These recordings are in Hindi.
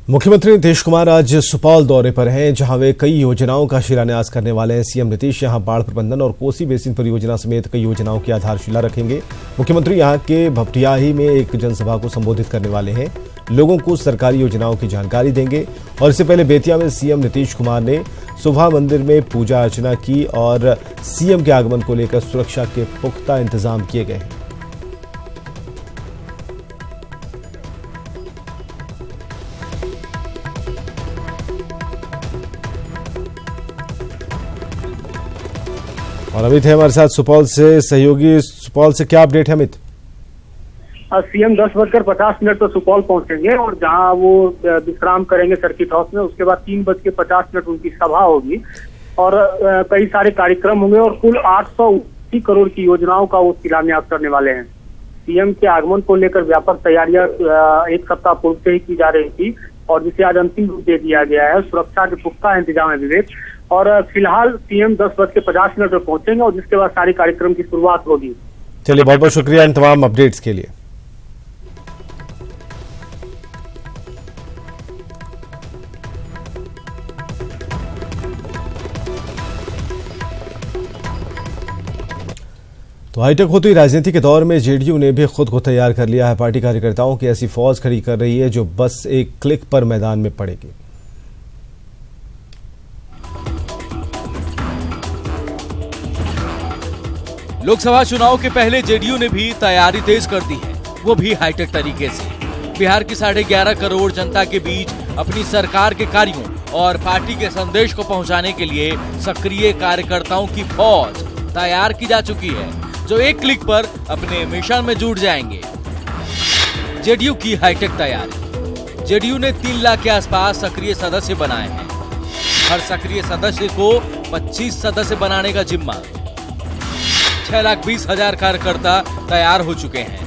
मुख्यमंत्री नीतीश कुमार आज सुपौल दौरे पर हैं, जहां वे कई योजनाओं का शिलान्यास करने वाले हैं। सीएम नीतीश यहां बाढ़ प्रबंधन और कोसी बेसिन परियोजना समेत कई योजनाओं की आधारशिला रखेंगे। मुख्यमंत्री यहां के भपटियाही में एक जनसभा को संबोधित करने वाले हैं, लोगों को सरकारी योजनाओं की जानकारी देंगे। और इससे पहले बेतिया में सीएम नीतीश कुमार ने सुबह मंदिर में पूजा अर्चना की और सीएम के आगमन को लेकर सुरक्षा के पुख्ता इंतजाम किए गए हैं। और अमित है हमारे साथ सुपौल से सहयोगी। सुपौल से क्या अपडेट है अमित? सीएम 10:50 पर सुपौल पहुंचेंगे और जहां वो विश्राम करेंगे सर्किट हाउस में। उसके बाद 3:50 उनकी सभा होगी और कई सारे कार्यक्रम होंगे और कुल 880 करोड़ की योजनाओं का वो शिलान्यास करने वाले हैं। सीएम के आगमन को लेकर व्यापक तैयारियां एक सप्ताह पूर्व से ही की जा रही थी और जिसे आज अंतिम रूप दे दिया गया है। सुरक्षा के पुख्ता इंतजाम है विवेक। और फिलहाल सीएम 10:50 पर पहुंचेंगे और जिसके बाद सारी कार्यक्रम की शुरुआत होगी। चलिए, बहुत बहुत शुक्रिया इन तमाम अपडेट्स के लिए। तो हाईटेक होती हुई राजनीति के दौर में जेडीयू ने भी खुद को तैयार कर लिया है। पार्टी कार्यकर्ताओं की ऐसी फौज खड़ी कर रही है जो बस एक क्लिक पर मैदान में पड़ेगी। लोकसभा चुनाव के पहले जेडीयू ने भी तैयारी तेज कर दी है, वो भी हाईटेक तरीके से। बिहार की 11.5 करोड़ जनता के बीच अपनी सरकार के कार्यों और पार्टी के संदेश को पहुंचाने के लिए सक्रिय कार्यकर्ताओं की फौज तैयार की जा चुकी है, जो एक क्लिक पर अपने मिशन में जुट जाएंगे। जेडीयू की हाईटेक तैयारी। जेडीयू ने 3 लाख के आसपास सक्रिय सदस्य बनाए हैं। हर सक्रिय सदस्य को 25 सदस्य बनाने का जिम्मा। 6,20,000 कार्यकर्ता तैयार हो चुके हैं।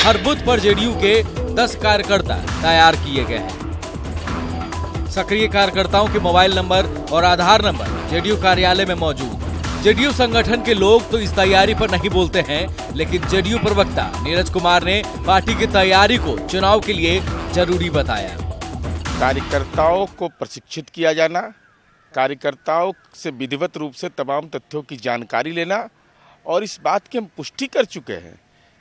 हर बूथ पर जेडीयू के 10 कार्यकर्ता तैयार किए गए हैं। सक्रिय कार्यकर्ताओं के मोबाइल नंबर और आधार नंबर जेडीयू कार्यालय में मौजूद। जेडीयू संगठन के लोग तो इस तैयारी पर नहीं बोलते हैं, लेकिन जेडीयू प्रवक्ता नीरज कुमार ने पार्टी की तैयारी को चुनाव के लिए जरूरी बताया। कार्यकर्ताओं को प्रशिक्षित किया जाना, कार्यकर्ताओं से विधिवत रूप से तमाम तथ्यों की जानकारी लेना और इस बात की हम पुष्टि कर चुके हैं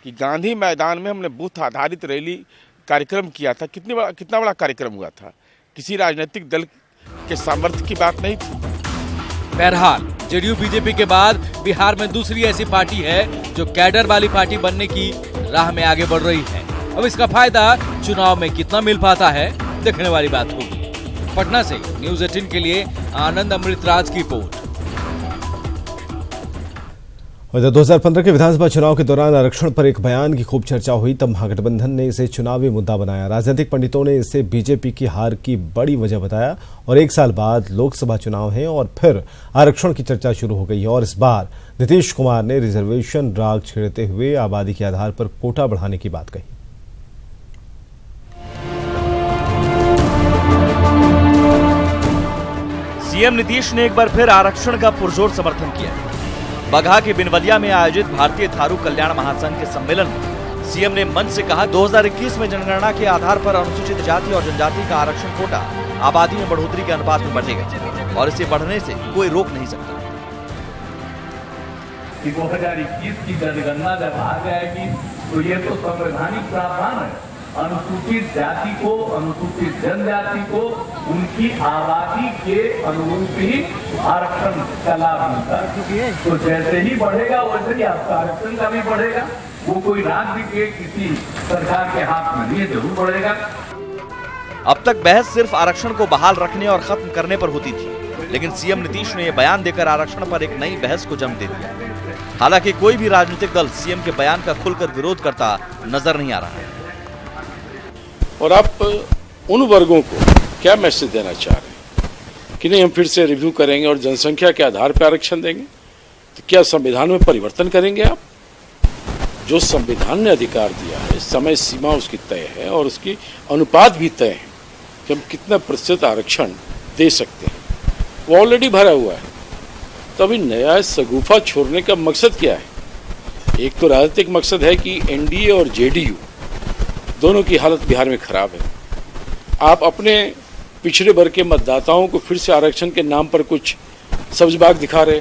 कि गांधी मैदान में हमने बूथ आधारित रैली कार्यक्रम किया था। कितना बड़ा कार्यक्रम हुआ था। किसी राजनीतिक दल के सामर्थ्य की बात नहीं थी। बहरहाल जेडीयू बीजेपी के बाद बिहार में दूसरी ऐसी पार्टी है जो कैडर वाली पार्टी बनने की राह में आगे बढ़ रही है। अब इसका फायदा चुनाव में कितना मिल पाता है, देखने वाली बात होगी। पटना से न्यूज़ 18 के लिए आनंद अमृतराज की रिपोर्ट। 2015 के विधानसभा चुनाव के दौरान आरक्षण पर एक बयान की खूब चर्चा हुई, तब महागठबंधन ने इसे चुनावी मुद्दा बनाया। राजनीतिक पंडितों ने इसे बीजेपी की हार की बड़ी वजह बताया और 1 साल बाद लोकसभा चुनाव है और फिर आरक्षण की चर्चा शुरू हो गई है। और इस बार नीतीश कुमार ने रिजर्वेशन राग छेड़ते हुए आबादी के आधार पर कोटा बढ़ाने की बात कही। सीएम नीतीश ने एक बार फिर आरक्षण का पुरजोर समर्थन किया। बगहा के बिनवलिया में आयोजित भारतीय थारू कल्याण महासंघ के सम्मेलन में सीएम ने मंच से कहा, 2021 में जनगणना के आधार पर अनुसूचित जाति और जनजाति का आरक्षण कोटा आबादी में बढ़ोतरी के अनुपात में बढ़ेगा और इसे बढ़ने से कोई रोक नहीं सकता। 2021 की जनगणना जब आ जाएगी तो ये तो संवैधानिक प्रावधान है। अनुसूचित जाति को, अनुसूचित जनजाति को उनकी आबादी के अनुरूप ही आरक्षण का लाभ मिलता है। तो जैसे ही बढ़ेगा वैसे ही आपका आरक्षण का भी बढ़ेगा। वो कोई राज्य के किसी सरकार के हाथ में नहीं, जरूर बढ़ेगा। अब तक बहस सिर्फ आरक्षण को बहाल रखने और खत्म करने पर होती थी, लेकिन सीएम नीतीश ने यह बयान देकर आरक्षण पर एक नई बहस को जन्म दे दिया। हालांकि कोई भी राजनीतिक दल सीएम के बयान का खुलकर विरोध करता नजर नहीं आ रहा है। और आप उन वर्गों को क्या मैसेज देना चाह रहे हैं कि नहीं हम फिर से रिव्यू करेंगे और जनसंख्या के आधार पर आरक्षण देंगे? तो क्या संविधान में परिवर्तन करेंगे आप? जो संविधान ने अधिकार दिया है, समय सीमा उसकी तय है और उसकी अनुपात भी तय है कि हम कितना प्रतिशत आरक्षण दे सकते हैं। वो ऑलरेडी भरा हुआ है। तो अभी नया सगुफा छोड़ने का मकसद क्या है? एक तो राजनीतिक मकसद है कि एनडीए और जेडीयू दोनों की हालत बिहार में खराब है। आप अपने पिछड़े वर्ग के मतदाताओं को फिर से आरक्षण के नाम पर कुछ सब्जबाग दिखा रहे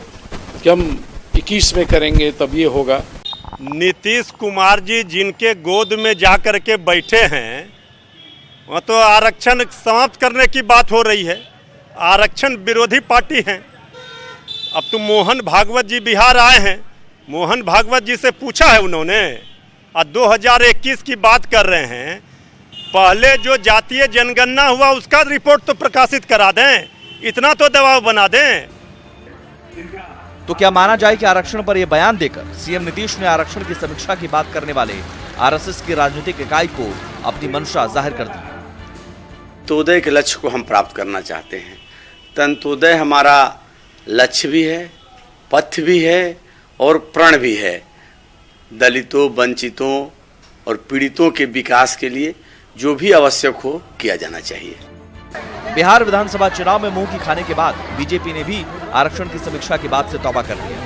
कि हम 21 में करेंगे तब ये होगा। नीतीश कुमार जी जिनके गोद में जाकर के बैठे हैं वह तो आरक्षण समाप्त करने की बात हो रही है। आरक्षण विरोधी पार्टी हैं। अब तो मोहन भागवत जी बिहार आए हैं, मोहन भागवत जी से पूछा है उन्होंने और 2021 की बात कर रहे हैं। पहले जो जातीय जनगणना हुआ उसका रिपोर्ट तो प्रकाशित करा दें, इतना तो दबाव बना दें। तो क्या माना जाए कि आरक्षण पर यह बयान देकर सीएम नीतीश ने आरक्षण की समीक्षा की बात करने वाले आरएसएस की राजनीतिक इकाई को अपनी मंशा जाहिर कर दी? अंत्योदय के लक्ष्य को हम प्राप्त करना चाहते हैं। तो अंत्योदय हमारा लक्ष्य भी है, पथ भी है और प्रण भी है। दलितों, वंचितों और पीड़ितों के विकास के लिए जो भी आवश्यक हो किया जाना चाहिए। बिहार विधानसभा चुनाव में मुंह की खाने के बाद बीजेपी ने भी आरक्षण की समीक्षा की बात से तौबा कर लिया।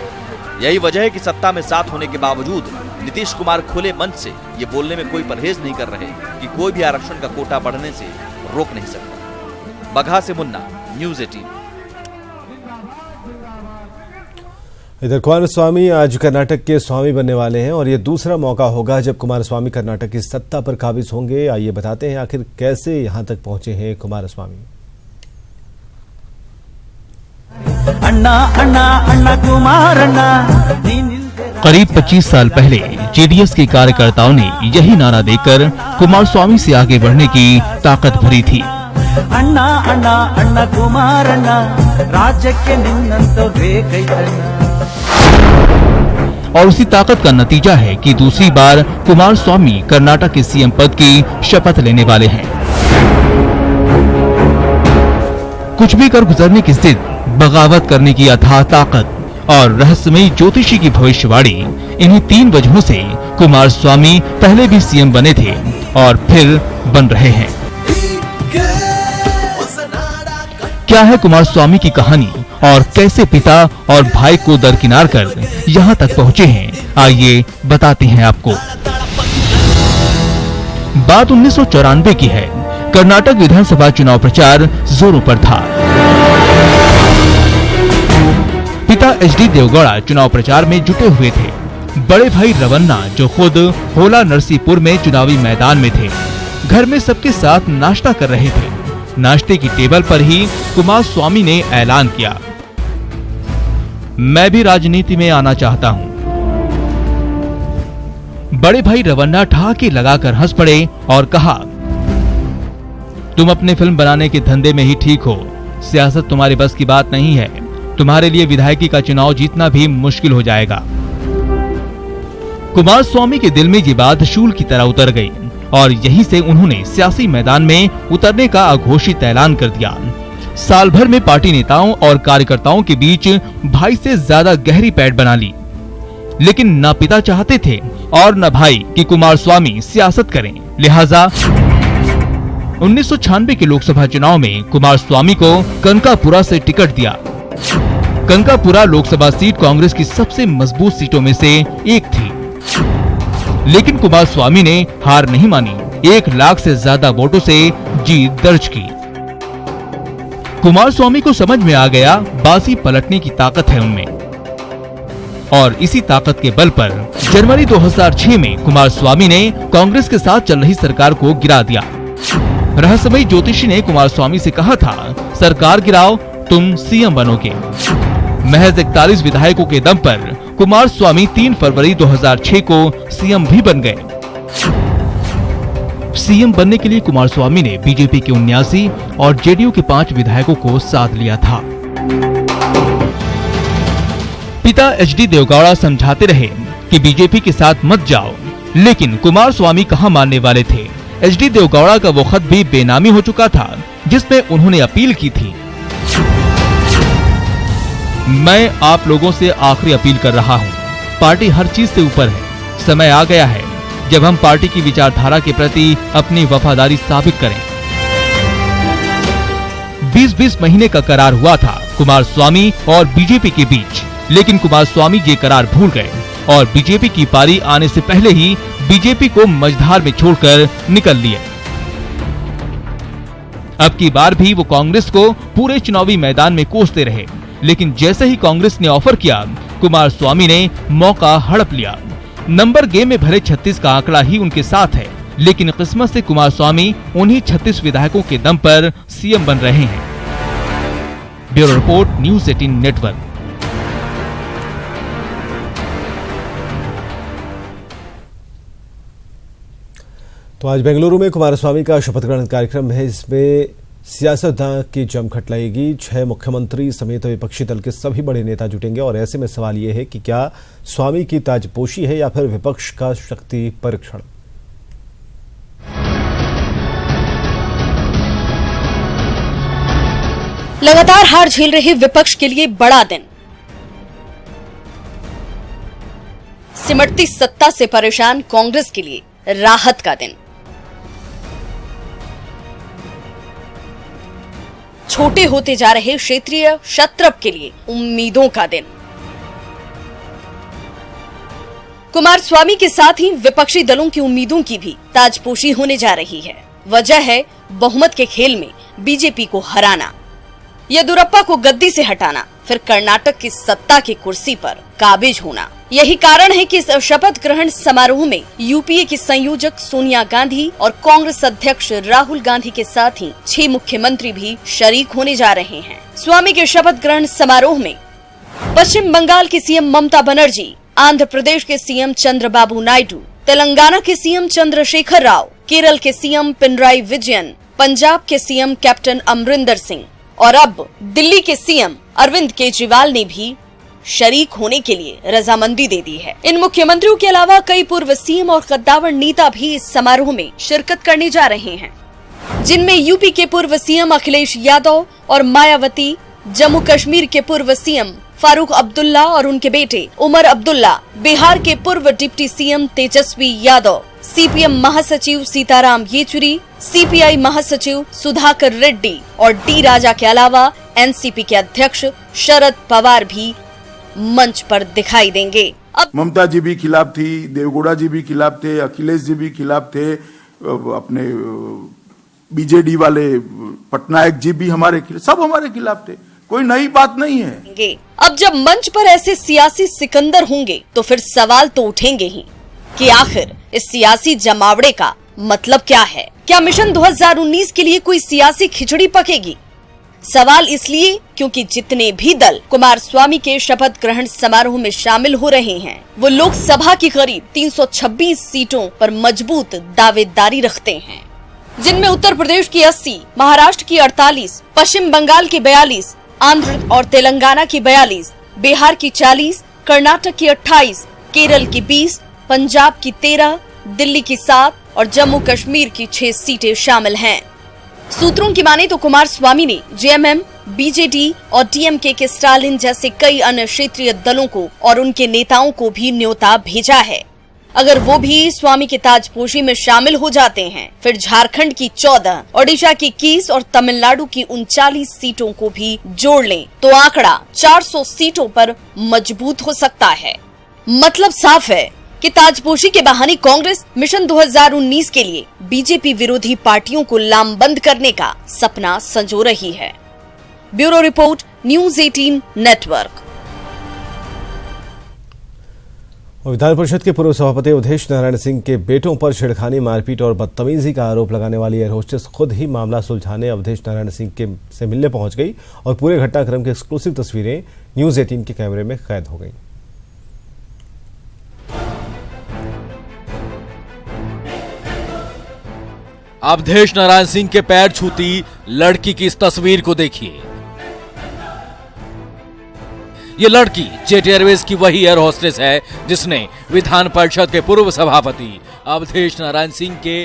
यही वजह है कि सत्ता में साथ होने के बावजूद नीतीश कुमार खुले मंच से ये बोलने में कोई परहेज नहीं कर रहे कि कोई भी आरक्षण का कोटा बढ़ने से रोक नहीं सकता। बगहा से मुन्ना, न्यूज़ 18। इधर कुमारस्वामी आज कर्नाटक के स्वामी बनने वाले हैं और ये दूसरा मौका होगा जब कुमारस्वामी कर्नाटक की सत्ता पर काबिज होंगे। आइए बताते हैं आखिर कैसे यहां तक पहुंचे हैं कुमारस्वामी। करीब 25 साल पहले जेडीएस के कार्यकर्ताओं ने यही नारा देकर कुमारस्वामी से आगे बढ़ने की ताकत भरी थी। अन्ना अन्ना अन्ना कुमारन्ना राज्यಕ್ಕೆ ನಿನ್ನಂತ ಬೇಕೈತಣ್ಣ। और उसी ताकत का नतीजा है कि दूसरी बार कुमारस्वामी कर्नाटक के सीएम पद की शपथ लेने वाले हैं। कुछ भी कर गुजरने की जिद, बगावत करने की अथाह ताकत और रहस्यमयी ज्योतिषी की भविष्यवाणी, इन्हीं 3 वजहों से कुमारस्वामी पहले भी सीएम बने थे और फिर बन रहे हैं। क्या है कुमारस्वामी की कहानी और कैसे पिता और भाई को दरकिनार कर यहाँ तक पहुँचे हैं, आइए बताते हैं आपको। बात 1994 की है। कर्नाटक विधानसभा चुनाव प्रचार जोरों पर था। पिता एचडी देवगौड़ा चुनाव प्रचार में जुटे हुए थे। बड़े भाई रवन्ना जो खुद होला नरसीपुर में चुनावी मैदान में थे, घर में सबके साथ नाश्ता कर रहे थे। नाश्ते की टेबल पर ही कुमारस्वामी ने ऐलान किया, मैं भी राजनीति में आना चाहता हूं। बड़े भाई रवन्ना ठहाके लगाकर हंस पड़े और कहा, तुम अपने फिल्म बनाने के धंधे में ही ठीक हो, सियासत तुम्हारे बस की बात नहीं है। तुम्हारे लिए विधायकी का चुनाव जीतना भी मुश्किल हो जाएगा। कुमारस्वामी के दिल में ये बात शूल की तरह उतर गई और यहीं से उन्होंने सियासी मैदान में उतरने का अघोषित ऐलान कर दिया। साल भर में पार्टी नेताओं और कार्यकर्ताओं के बीच भाई से ज्यादा गहरी पैठ बना ली, लेकिन न पिता चाहते थे और न भाई कि कुमारस्वामी सियासत करें। लिहाजा 1996 के लोकसभा चुनाव में कुमारस्वामी को कनकापुरा से टिकट दिया। कनकापुरा लोकसभा सीट कांग्रेस की सबसे मजबूत सीटों में से एक थी, लेकिन कुमारस्वामी ने हार नहीं मानी। 1 लाख से ज्यादा वोटों से जीत दर्ज की। कुमारस्वामी को समझ में आ गया बाजी पलटने की ताकत है उनमें, और इसी ताकत के बल पर जनवरी 2006 में कुमारस्वामी ने कांग्रेस के साथ चल रही सरकार को गिरा दिया। रहस्यमयी ज्योतिषी ने कुमारस्वामी से कहा था, सरकार गिराओ, तुम सीएम बनोगे। महज 41 विधायकों के दम पर कुमारस्वामी 3 फरवरी 2006 को सीएम भी बन गए। सीएम बनने के लिए कुमारस्वामी ने बीजेपी के 79 और जेडीयू के 5 विधायकों को साथ लिया था। पिता एचडी देवगौड़ा समझाते रहे कि बीजेपी के साथ मत जाओ, लेकिन कुमारस्वामी कहां मानने वाले थे। एचडी देवगौड़ा का वो खत भी बेनामी हो चुका था जिसमें उन्होंने अपील की थी, मैं आप लोगों से आखिरी अपील कर रहा हूं, पार्टी हर चीज से ऊपर है। समय आ गया है जब हम पार्टी की विचारधारा के प्रति अपनी वफादारी साबित करें। 20-20 महीने का करार हुआ था कुमारस्वामी और बीजेपी के बीच, लेकिन कुमारस्वामी ये करार भूल गए और बीजेपी की पारी आने से पहले ही बीजेपी को मझधार में छोड़कर निकल लिए। अब की बार भी वो कांग्रेस को पूरे चुनावी मैदान में कोसते रहे, लेकिन जैसे ही कांग्रेस ने ऑफर किया, कुमारस्वामी ने मौका हड़प लिया। नंबर गेम में भले 36 का आंकड़ा ही उनके साथ है, लेकिन किस्मत से कुमारस्वामी उन्हीं 36 विधायकों के दम पर सीएम बन रहे हैं। Bureau report, news 18 network. तो आज बेंगलुरु में कुमारस्वामी का शपथ ग्रहण कार्यक्रम है। इसमें सियासतदान की जमघट लगेगी। 6 मुख्यमंत्री समेत विपक्षी दल के सभी बड़े नेता जुटेंगे और ऐसे में सवाल ये है कि क्या स्वामी की ताजपोशी है या फिर विपक्ष का शक्ति परीक्षण। लगातार हार झेल रहे विपक्ष के लिए बड़ा दिन। सिमटती सत्ता से परेशान कांग्रेस के लिए राहत का दिन। छोटे होते जा रहे क्षेत्रीय शत्रप के लिए उम्मीदों का दिन। कुमारस्वामी के साथ ही विपक्षी दलों की उम्मीदों की भी ताजपोशी होने जा रही है। वजह है बहुमत के खेल में बीजेपी को हराना, येदियुरप्पा को गद्दी से हटाना, फिर कर्नाटक की सत्ता की कुर्सी पर काबिज होना। यही कारण है कि इस शपथ ग्रहण समारोह में यूपीए की संयोजक सोनिया गांधी और कांग्रेस अध्यक्ष राहुल गांधी के साथ ही 6 मुख्यमंत्री भी शरीक होने जा रहे हैं। स्वामी के शपथ ग्रहण समारोह में पश्चिम बंगाल की सीएम ममता बनर्जी, आंध्र प्रदेश के सीएम चंद्रबाबू नायडू, तेलंगाना के सीएम चंद्रशेखर राव, केरल के सीएम पिनराई विजयन, पंजाब के सीएम कैप्टन अमरिंदर सिंह और अब दिल्ली के सीएम अरविंद केजरीवाल ने भी शरीक होने के लिए रजामंदी दे दी है। इन मुख्यमंत्रियों के अलावा कई पूर्व सीएम और कद्दावर नेता भी इस समारोह में शिरकत करने जा रहे हैं, जिनमें यूपी के पूर्व सीएम अखिलेश यादव और मायावती, जम्मू कश्मीर के पूर्व सीएम फारूक अब्दुल्ला और उनके बेटे उमर अब्दुल्ला, बिहार के पूर्व deputy CM Tejashwi Yadav, CPM महासचिव सीताराम येचुरी, सीपीआई महासचिव सुधाकर रेड्डी और डी राजा के अलावा एनसीपी के अध्यक्ष शरद पवार भी मंच पर दिखाई देंगे। अब ममता जी भी खिलाफ थी, देवगौड़ा जी भी खिलाफ थे, अखिलेश जी भी खिलाफ थे, अपने बीजेडी वाले पटनायक जी भी हमारे खिलाफ, सब हमारे खिलाफ थे। कोई नई बात नहीं है। अब जब मंच पर ऐसे सियासी सिकंदर होंगे तो फिर सवाल तो उठेंगे ही कि आखिर इस सियासी जमावड़े का मतलब क्या है। क्या मिशन 2019 के लिए कोई सियासी खिचड़ी पकेगी? सवाल इसलिए क्योंकि जितने भी दल कुमारस्वामी के शपथ ग्रहण समारोह में शामिल हो रहे हैं, वो लोकसभा की करीब 326 सीटों पर मजबूत दावेदारी रखते हैं, जिनमें उत्तर प्रदेश की 80, महाराष्ट्र की 48, पश्चिम बंगाल की 42, आंध्र और तेलंगाना की 42, बिहार की 40, कर्नाटक की 28, केरल की 20, पंजाब की 13, दिल्ली की 7 और जम्मू कश्मीर की 6 सीटें शामिल हैं। सूत्रों की माने तो कुमारस्वामी ने जेएमएम, बीजेडी और डीएमके के स्टालिन जैसे कई अन्य क्षेत्रीय दलों को और उनके नेताओं को भी न्योता भेजा है। अगर वो भी स्वामी की ताजपोशी में शामिल हो जाते हैं, फिर झारखंड की 14, ओडिशा की 21 और तमिलनाडु की 39 सीटों को भी जोड़ लें तो आंकड़ा 400 सीटों पर मजबूत हो सकता है। मतलब साफ है कि ताजपोशी के बहाने कांग्रेस मिशन 2019 के लिए बीजेपी विरोधी पार्टियों को लामबंद करने का सपना संजो रही है। Bureau report, news 18 network. Vidhan Parishad के पूर्व सभापति अवधेश नारायण सिंह के बेटों पर छेड़खानी, मारपीट और बदतमीजी का आरोप लगाने वाली एयर होस्टेस खुद ही मामला सुलझाने अवधेश नारायण सिंह से मिलने पहुंच गई और पूरे घटनाक्रम की एक्सक्लूसिव तस्वीरें न्यूज़ 18 के कैमरे में कैद हो गई। अवधेश नारायण सिंह के पैर छूती लड़की की इस तस्वीर को देखिए। ये लड़की जेट एयरवेज की वही एयर होस्टेस है जिसने विधान परिषद के पूर्व सभापति अवधेश नारायण सिंह के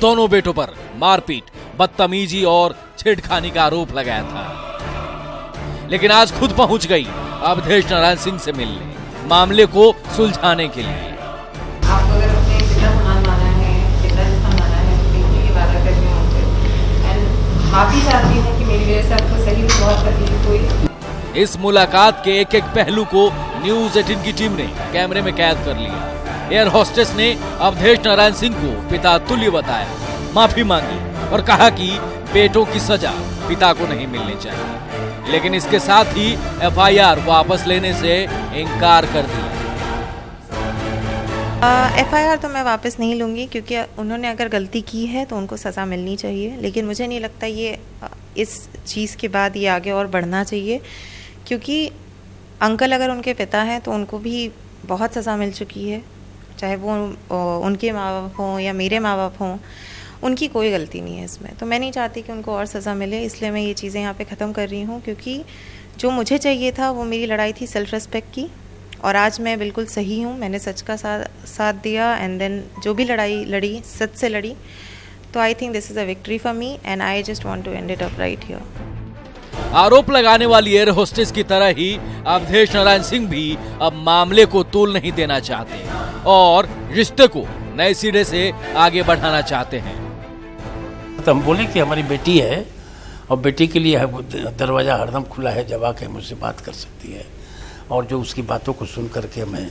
दोनों बेटों पर मारपीट, बदतमीजी और छेड़खानी का आरोप लगाया था। लेकिन आज खुद पहुंच गई अवधेश नारायण सिंह से मिलने, मामले को सुलझाने के लिए। आप ही चाहती हैं कि मेरी वजह से आपको सही में बहुत तकलीफ हुई। इस मुलाकात के एक एक पहलू को न्यूज़ 18 की टीम ने कैमरे में कैद कर लिया। एयर होस्टेस ने अवधेश नारायण सिंह को पिता तुल्य बताया, माफी मांगी और कहा कि बेटों की सजा पिता को नहीं मिलनी चाहिए, लेकिन इसके साथ ही एफआईआर वापस लेने से इनकार कर दिया। एफआईआर तो मैं वापस नहीं लूँगी, क्योंकि उन्होंने अगर गलती की है तो उनको सज़ा मिलनी चाहिए, लेकिन मुझे नहीं लगता ये इस चीज़ के बाद ये आगे और बढ़ना चाहिए, क्योंकि अंकल अगर उनके पिता हैं तो उनको भी बहुत सज़ा मिल चुकी है, चाहे वो उनके माँ बाप हों या मेरे माँ बाप हों, उनकी कोई गलती नहीं है इसमें। तो मैं नहीं चाहती कि उनको और सज़ा मिले, इसलिए मैं ये चीज़ें यहाँ पे ख़त्म कर रही हूँ, क्योंकि जो मुझे चाहिए था वो मेरी लड़ाई थी सेल्फ रिस्पेक्ट की, और आज मैं बिल्कुल सही हूँ, मैंने सच का साथ दिया, एंड देन जो भी लड़ाई लड़ी सच से लड़ी, तो I think this is a victory for me and I just want to end it up right here. आरोप लगाने वाली एयर होस्टेस की तरह ही अवधेश नारायण सिंह भी अब मामले को तूल नहीं देना चाहते और रिश्ते को नए सिरे से आगे बढ़ाना चाहते हैं। तो हम बोले कि हमारी बेटी है और बेटी के लिए दरवाजा हरदम खुला है, जब आके मुझसे बात कर सकती है, और जो उसकी बातों को सुन करके मैं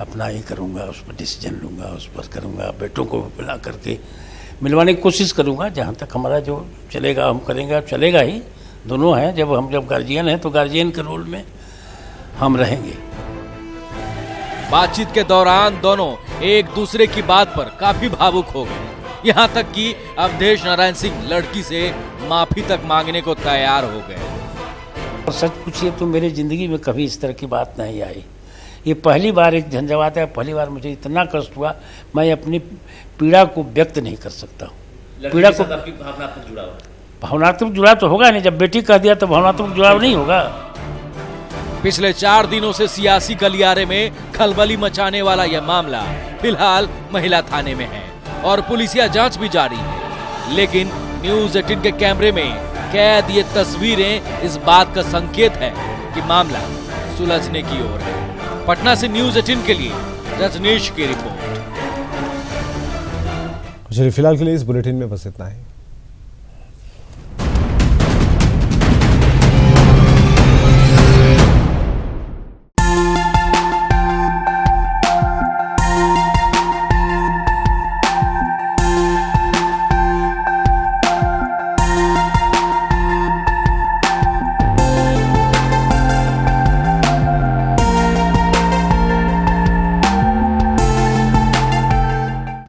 अपना ही करूँगा, उस पर डिसीजन लूँगा, उस पर करूँगा। बेटों को बुला करके मिलवाने की कोशिश करूँगा, जहाँ तक हमारा जो चलेगा हम करेंगे, चलेगा ही, दोनों हैं। जब गार्जियन हैं तो गार्जियन के रोल में हम रहेंगे। बातचीत के दौरान दोनों एक दूसरे की बात पर काफी भावुक हो गए, यहाँ तक कि अवधेश नारायण सिंह लड़की से माफी तक मांगने को तैयार हो गए। और सच पूछिए तो मेरी ज़िंदगी में कभी इस तरह की बात नहीं आई, ये पहली बार एक झंझावात है, पहली बार मुझे इतना कष्ट हुआ, मैं अपनी पीड़ा को व्यक्त नहीं कर सकता हूँ। पीड़ा को भावनात्मक जुड़ाव तो होगा नहीं, जब बेटी कह दिया तो भावनात्मक जुड़ाव नहीं होगा। पिछले 4 दिनों से सियासी गलियारे में खलबली मचाने वाला यह मामला फिलहाल महिला थाने में है और पुलिसिया जांच भी जारी है, लेकिन न्यूज़ 18 के कैमरे में कैद ये तस्वीरें इस बात का संकेत है कि मामला सुलझने की ओर है। पटना से न्यूज़ 18 के लिए रजनीश की रिपोर्ट। चलिए फिलहाल के लिए इस बुलेटिन में बस इतना ही।